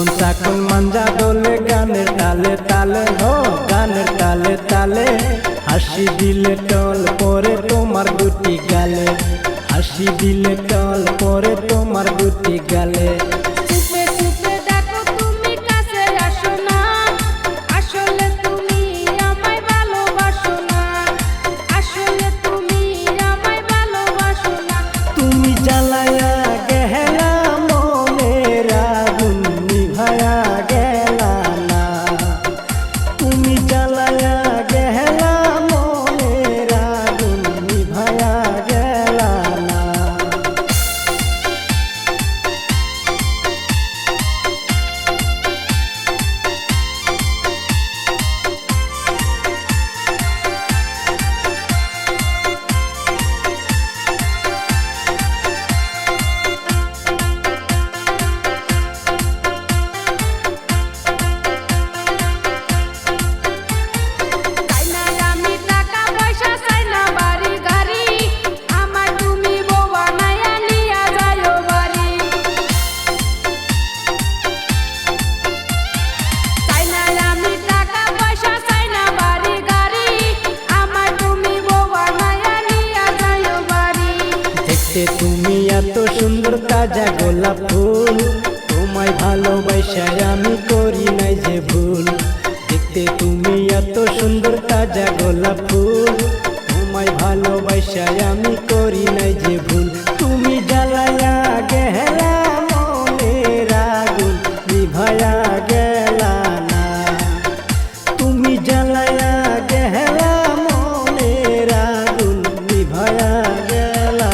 চিকন চাকন মাঞ্জা দোলে গানের তালে তালে হো গানের তালে তালে হাসি দিলে টল পরে তোমার দুটি গালে হাসি দিলে টল পরে তোমার দুটি গালে তুমি এত সুন্দর তাজা গোলাপ ফুল তোমায় ভালোবাসা আমি করি নাই যে ভুল দেখতে তুমি এত সুন্দর তাজা গোলাপ ফুল তোমায় ভালোবাসা আমি করি নাই যে ভুল তুমি জ্বালায়া গেলা মনের আগুন নিভায়া গেলা না তুমি জ্বালায়া গেলা মনের আগুন নিভায়া গেলা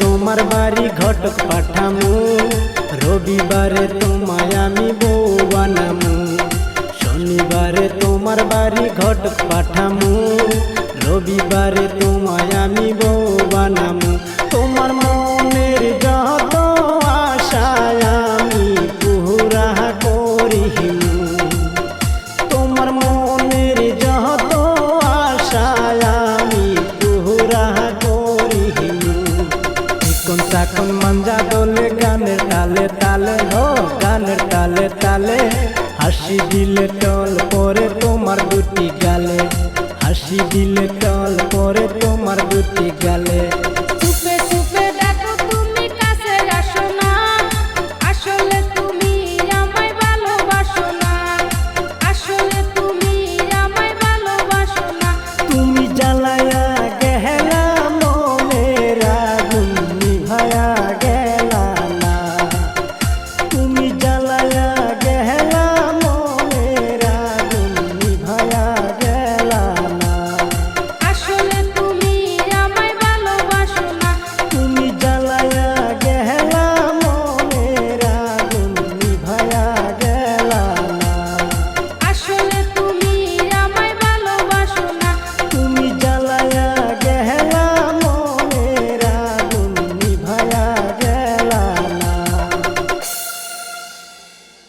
তোমার বাড়ি ঘটক পাঠামু রবিবারে তোমায় আমি বউ বানামু শনিবারে তোমার বাড়ি ঘটক পাঠামু রবিবারে তোমায় আমি বউ বানামু তোমার মনের যত আশায় আমি পুরা করিমু তোমার মনের যত আশায় আমি পুরা করিমু চিকন চাকন মাঞ্জা দোলে গানের তালে তালে হো গানের তালে তালে হাসি দিলে টল পরে তোমার দুটি গালে হাসি দিলে টল পরে তোমার দুটি গালে।